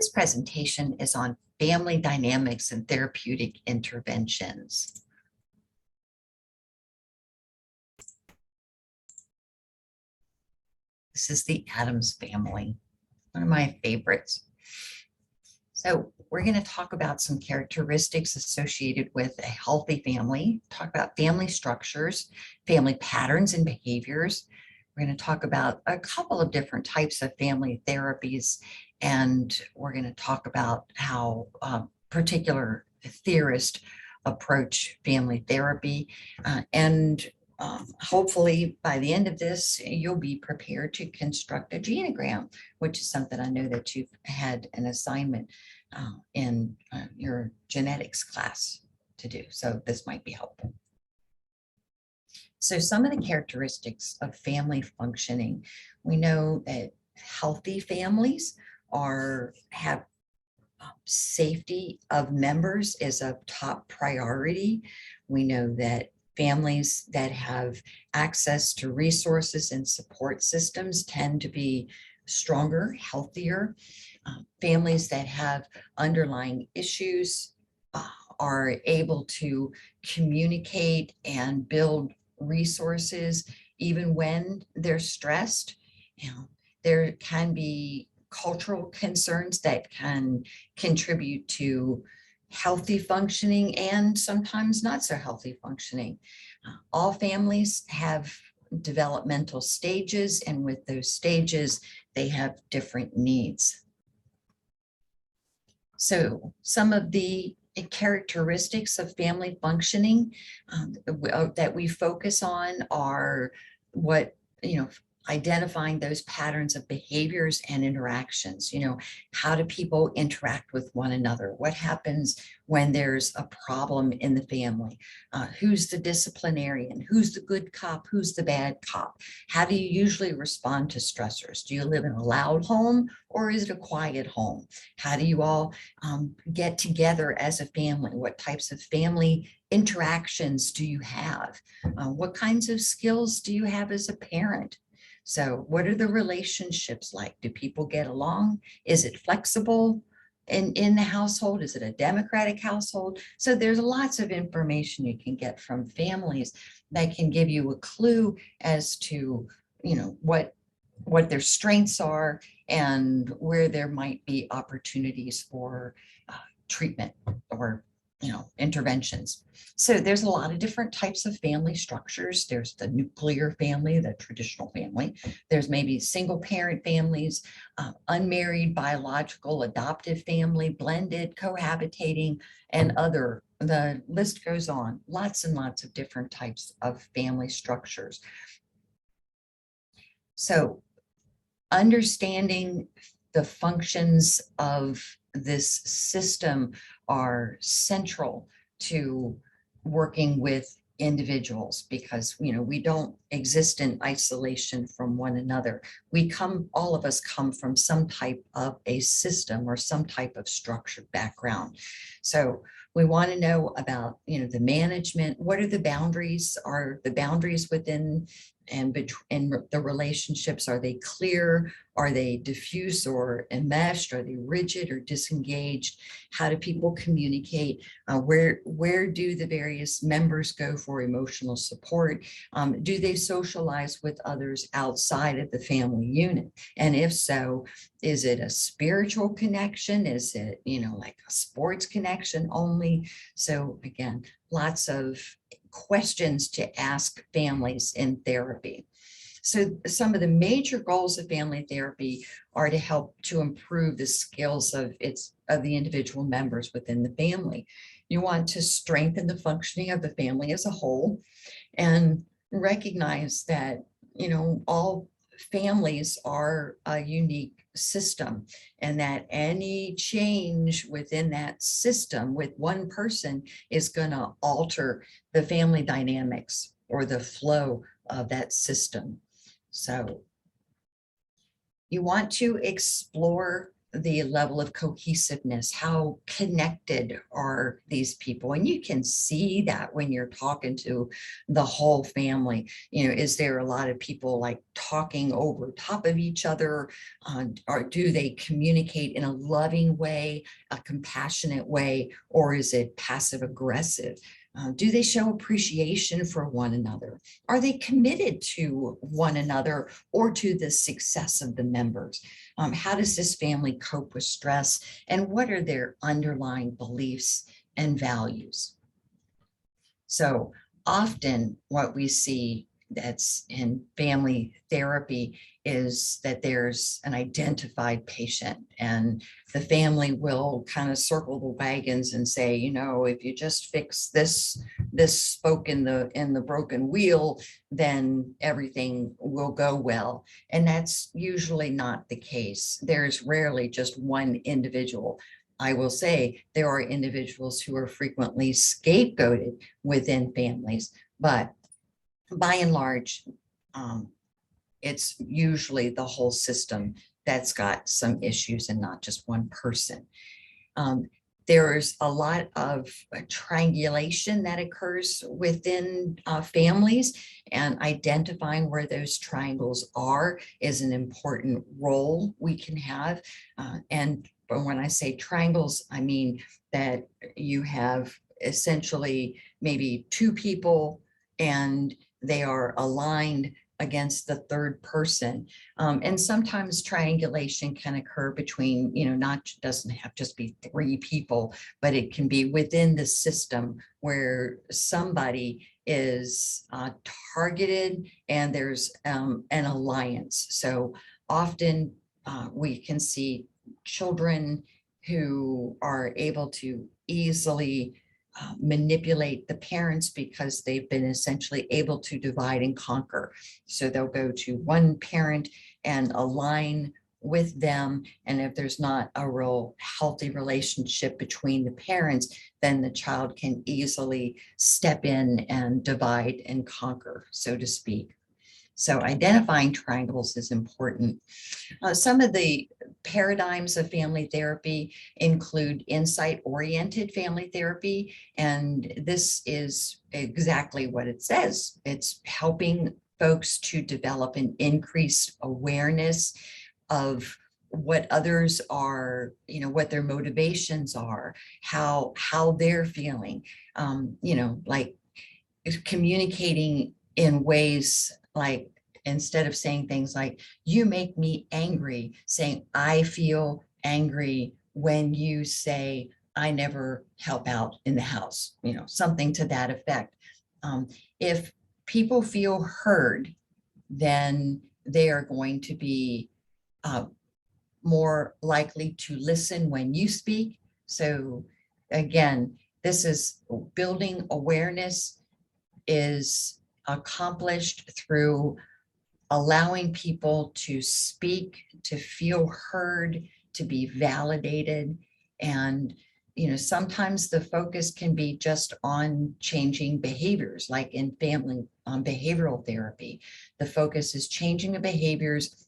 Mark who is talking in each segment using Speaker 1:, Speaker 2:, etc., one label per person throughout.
Speaker 1: This presentation is on family dynamics and therapeutic interventions. This is the Addams family, one of my favorites. So we're going to talk about some characteristics associated with a healthy family, talk about family structures, family patterns and behaviors. We're going to talk about a couple of different types of family therapies, and we're going to talk about how particular theorists approach family therapy. Hopefully by the end of this, you'll be prepared to construct a genogram, which is something I know that you've had an assignment in your genetics class to do. So this might be helpful. So some of the characteristics of family functioning, we know that healthy families have safety of members is a top priority. We know that families that have access to resources and support systems tend to be stronger, healthier. Families that have underlying issues are able to communicate and build resources even when they're stressed. There can be cultural concerns that can contribute to healthy functioning and sometimes not so healthy functioning. All families have developmental stages, and with those stages, they have different needs. So some of the characteristics of family functioning that we focus on are identifying those patterns of behaviors and interactions. How do people interact with one another? What happens when there's a problem in the family? Who's the disciplinarian? Who's the good cop? Who's the bad cop? How do you usually respond to stressors? Do you live in a loud home or is it a quiet home? How do you all get together as a family? What types of family interactions do you have? What kinds of skills do you have as a parent? So what are the relationships like? Do people get along? Is it flexible in the household? Is it a democratic household? So there's lots of information you can get from families that can give you a clue as to, what their strengths are and where there might be opportunities for treatment or interventions. So there's a lot of different types of family structures. There's the nuclear family, the traditional family. There's maybe single parent families, unmarried, biological, adoptive family, blended, cohabitating, and other. The list goes on. Lots and lots of different types of family structures. So understanding the functions of this system are central to working with individuals because, we don't exist in isolation from one another. All of us come from some type of a system or some type of structured background. So we want to know about, the management. What are the boundaries? Are the boundaries within and between the relationships, are they clear? Are they diffuse or enmeshed? Are they rigid or disengaged? How do people communicate? Where do the various members go for emotional support? Do they socialize with others outside of the family unit? And if so, is it a spiritual connection? Is it, like a sports connection only? So again, lots of questions to ask families in therapy. So some of the major goals of family therapy are to help to improve the skills of the individual members within the family. You want to strengthen the functioning of the family as a whole and recognize that, all families are a unique system and that any change within that system with one person is going to alter the family dynamics or the flow of that system. So you want to explore the level of cohesiveness, how connected are these people? And you can see that when you're talking to the whole family. You know, is there a lot of people like talking over top of each other? Or do they communicate in a loving way, a compassionate way, or is it passive aggressive? Do they show appreciation for one another? Are they committed to one another or to the success of the members? How does this family cope with stress? And what are their underlying beliefs and values? So often what we see that's in family therapy is that there's an identified patient, and the family will kind of circle the wagons and say, you know, if you just fix this spoke in the broken wheel, then everything will go well. And that's usually not the case. There's rarely just one individual. I will say there are individuals who are frequently scapegoated within families, but by and large, it's usually the whole system that's got some issues and not just one person. There's a lot of triangulation that occurs within families, and identifying where those triangles are is an important role we can have. But when I say triangles, I mean that you have essentially maybe two people and they are aligned against the third person. And sometimes triangulation can occur between, you know, doesn't have just be three people, but it can be within the system where somebody is targeted and there's an alliance. So often we can see children who are able to easily manipulate the parents because they've been essentially able to divide and conquer. So they'll go to one parent and align with them. And if there's not a real healthy relationship between the parents, then the child can easily step in and divide and conquer, so to speak. So identifying triangles is important. Some of the paradigms of family therapy include insight-oriented family therapy, and this is exactly what it says. It's helping folks to develop an increased awareness of what others are, you know, what their motivations are, how they're feeling, you know, like communicating in ways like, instead of saying things like, you make me angry, saying, I feel angry when you say, I never help out in the house, you know, something to that effect. If people feel heard, then they are going to be more likely to listen when you speak. So again, this is building awareness is accomplished through allowing people to speak, to feel heard, to be validated. And, you know, sometimes the focus can be just on changing behaviors, like in family behavioral therapy. The focus is changing the behaviors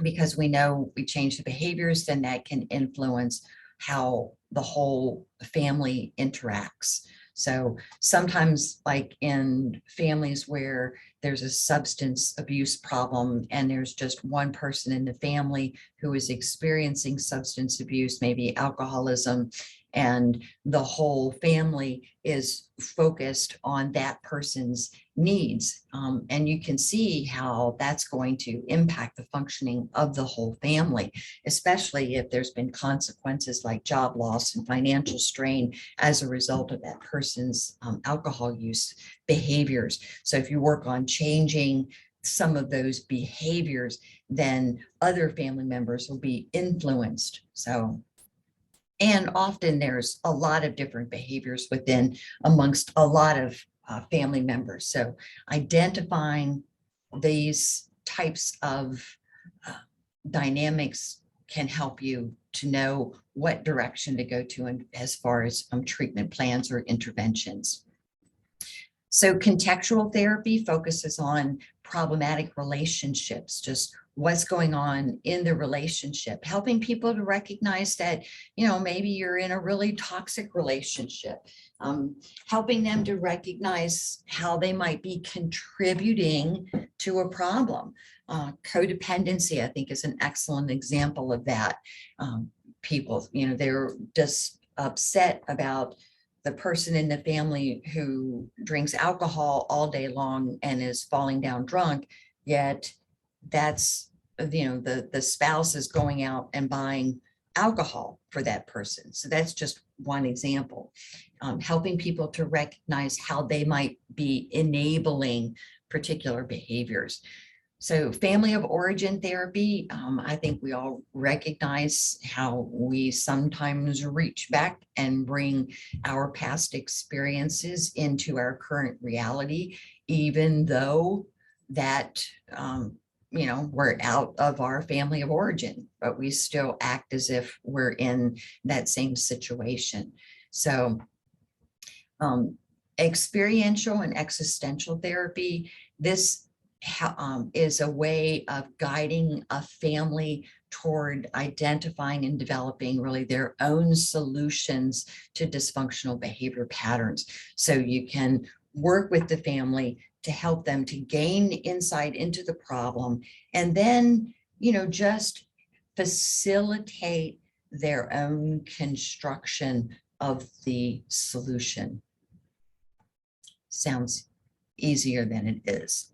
Speaker 1: because we know we change the behaviors, then that can influence how the whole family interacts. So sometimes, like in families where there's a substance abuse problem and there's just one person in the family who is experiencing substance abuse, maybe alcoholism, and the whole family is focused on that person's needs. And you can see how that's going to impact the functioning of the whole family, especially if there's been consequences like job loss and financial strain as a result of that person's alcohol use behaviors. So if you work on changing some of those behaviors, then other family members will be influenced. So, and often there's a lot of different behaviors amongst a lot of family members. So identifying these types of dynamics can help you to know what direction to go to as far as treatment plans or interventions. So contextual therapy focuses on problematic relationships, just what's going on in the relationship, helping people to recognize that, maybe you're in a really toxic relationship, helping them to recognize how they might be contributing to a problem. Codependency, I think, is an excellent example of that. People, they're just upset about the person in the family who drinks alcohol all day long and is falling down drunk, yet that's, the spouse is going out and buying alcohol for that person. So that's just one example. Helping people to recognize how they might be enabling particular behaviors. So family of origin therapy, I think we all recognize how we sometimes reach back and bring our past experiences into our current reality, even though that, we're out of our family of origin, but we still act as if we're in that same situation. So experiential and existential therapy, this is a way of guiding a family toward identifying and developing really their own solutions to dysfunctional behavior patterns. So you can work with the family to help them to gain insight into the problem, and then, just facilitate their own construction of the solution. Sounds easier than it is.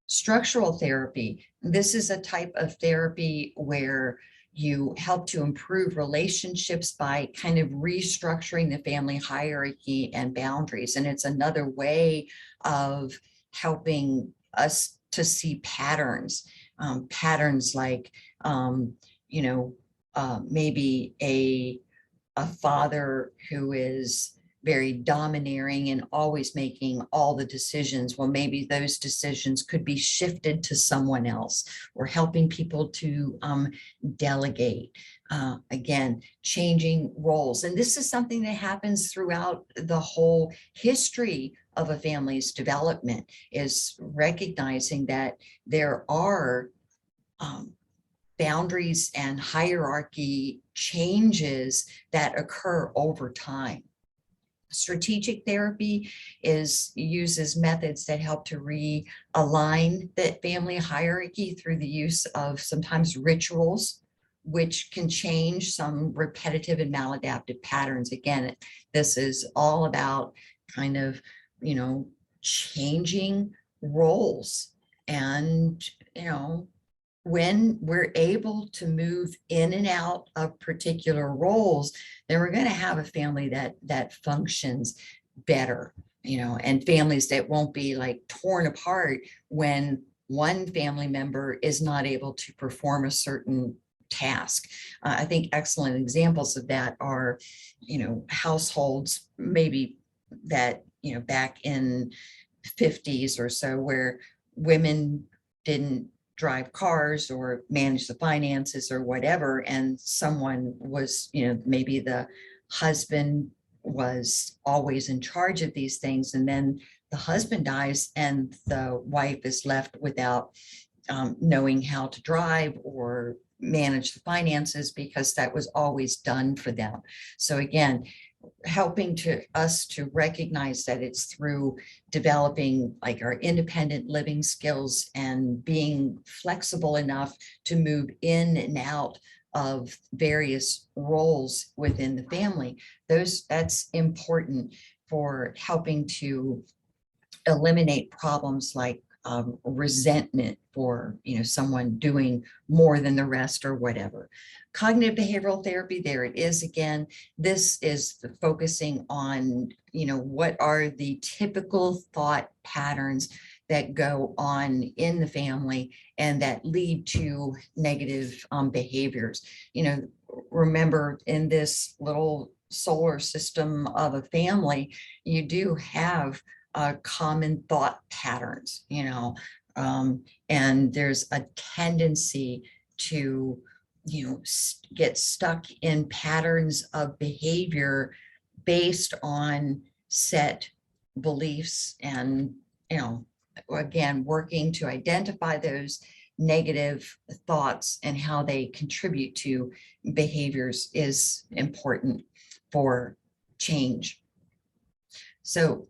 Speaker 1: Structural therapy. This is a type of therapy where you help to improve relationships by kind of restructuring the family hierarchy and boundaries. And it's another way of helping us to see patterns, patterns like, maybe a father who is very domineering and always making all the decisions. Well, maybe those decisions could be shifted to someone else, or helping people to delegate. Again, changing roles. And this is something that happens throughout the whole history of a family's development, is recognizing that there are boundaries and hierarchy changes that occur over time. Strategic therapy uses methods that help to realign that family hierarchy through the use of sometimes rituals, which can change some repetitive and maladaptive patterns. Again, this is all about kind of, changing roles. And, when we're able to move in and out of particular roles, then we're going to have a family that functions better, and families that won't be like torn apart when one family member is not able to perform a certain task. I think excellent examples of that are, households maybe that, back in 50s or so, where women didn't drive cars or manage the finances or whatever, and someone was, maybe the husband was always in charge of these things, and then the husband dies and the wife is left without knowing how to drive or manage the finances, because that was always done for them. So again, helping us to recognize that it's through developing like our independent living skills and being flexible enough to move in and out of various roles within the family. That's important for helping to eliminate problems like resentment for someone doing more than the rest or whatever. Cognitive behavioral therapy, there it is again. This is focusing on what are the typical thought patterns that go on in the family and that lead to negative behaviors. Remember, in this little solar system of a family, you do have common thought patterns, and there's a tendency to, get stuck in patterns of behavior based on set beliefs, and, again, working to identify those negative thoughts and how they contribute to behaviors is important for change. So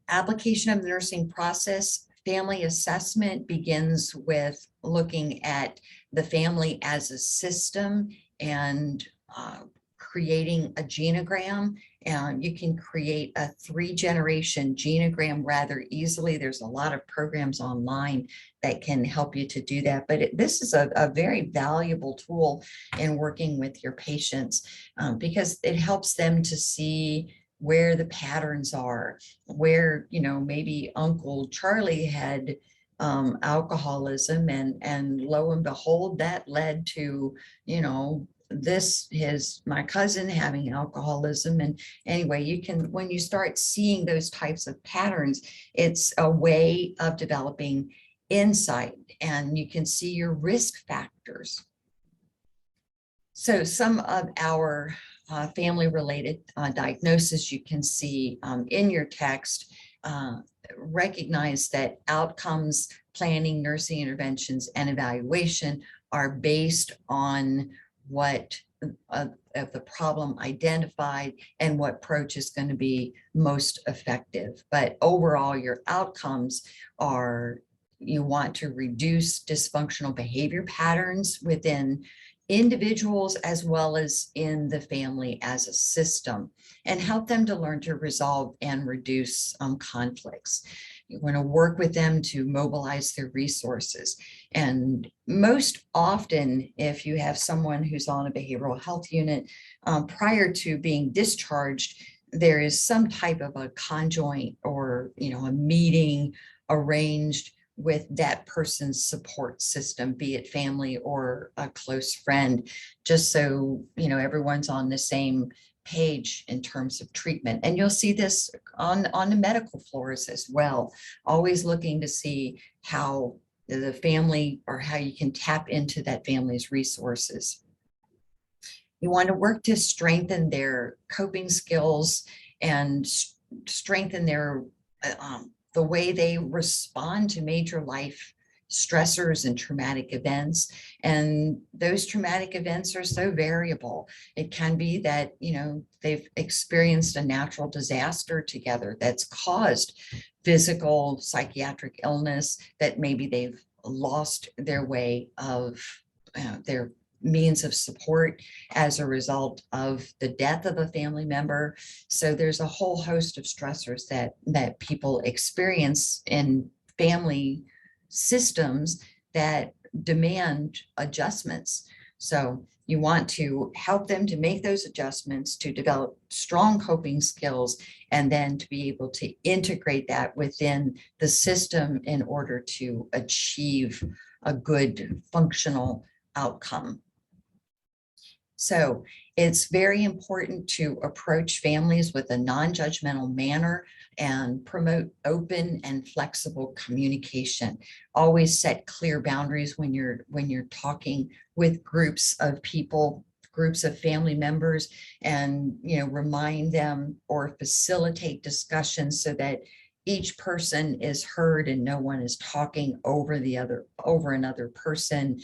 Speaker 1: application of the nursing process, family assessment begins with looking at the family as a system and creating a genogram. And you can create a 3-generation genogram rather easily. There's a lot of programs online that can help you to do that. But this is a very valuable tool in working with your patients because it helps them to see where the patterns are, where, you know, maybe Uncle Charlie had alcoholism and lo and behold, that led to, you know, my cousin having alcoholism. And anyway, you can, when you start seeing those types of patterns, it's a way of developing insight and you can see your risk factors. So some of our family-related diagnosis you can see in your text. Recognize that outcomes, planning, nursing interventions, and evaluation are based on what of the problem identified and what approach is going to be most effective. But overall, your outcomes are, you want to reduce dysfunctional behavior patterns within individuals as well as in the family as a system, and help them to learn to resolve and reduce conflicts. You want to work with them to mobilize their resources. And most often, if you have someone who's on a behavioral health unit, prior to being discharged, there is some type of a conjoint or, you know, a meeting arranged with that person's support system, be it family or a close friend, just so, you know, everyone's on the same page in terms of treatment. And you'll see this on the medical floors as well, always looking to see how the family or how you can tap into that family's resources. You want to work to strengthen their coping skills and strengthen their the way they respond to major life stressors and traumatic events. And those traumatic events are so variable. It can be that, you know, they've experienced a natural disaster together that's caused physical, psychiatric illness, that maybe they've lost their way of their means of support as a result of the death of a family member. So there's a whole host of stressors that people experience in family systems that demand adjustments. So you want to help them to make those adjustments, to develop strong coping skills, and then to be able to integrate that within the system in order to achieve a good functional outcome. So it's very important to approach families with a non-judgmental manner and promote open and flexible communication. Always set clear boundaries when you're talking with groups of people, groups of family members, and, you know, remind them or facilitate discussions so that each person is heard and no one is talking over another person.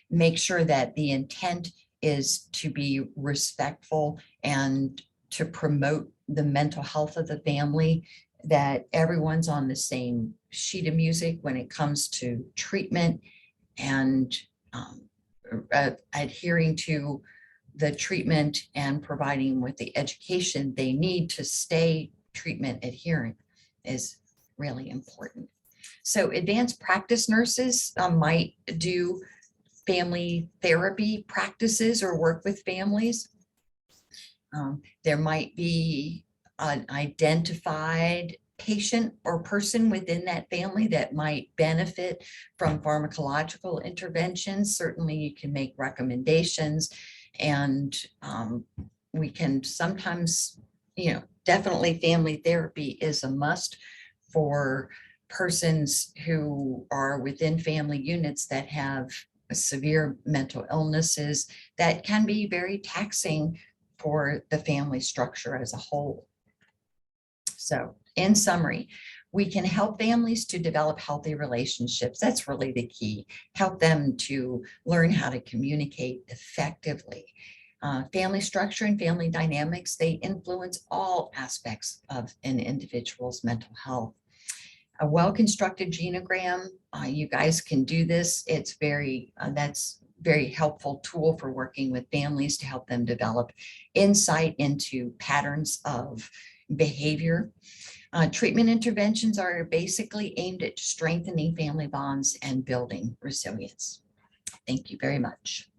Speaker 1: Make sure that the intent is to be respectful and to promote the mental health of the family, that everyone's on the same sheet of music when it comes to treatment and adhering to the treatment and providing with the education they need to stay treatment adherent is really important. So advanced practice nurses might do family therapy practices or work with families. There might be an identified patient or person within that family that might benefit from pharmacological interventions. Certainly you can make recommendations, and we can sometimes, you know, definitely family therapy is a must for persons who are within family units that have severe mental illnesses that can be very taxing for the family structure as a whole. So in summary, We can help families to develop healthy relationships. That's really the key. Help them to learn how to communicate effectively. Family structure and family dynamics, they influence all aspects of an individual's mental health. A well-constructed genogram, you guys can do this. It's that's very helpful tool for working with families to help them develop insight into patterns of behavior. Treatment interventions are basically aimed at strengthening family bonds and building resilience. Thank you very much.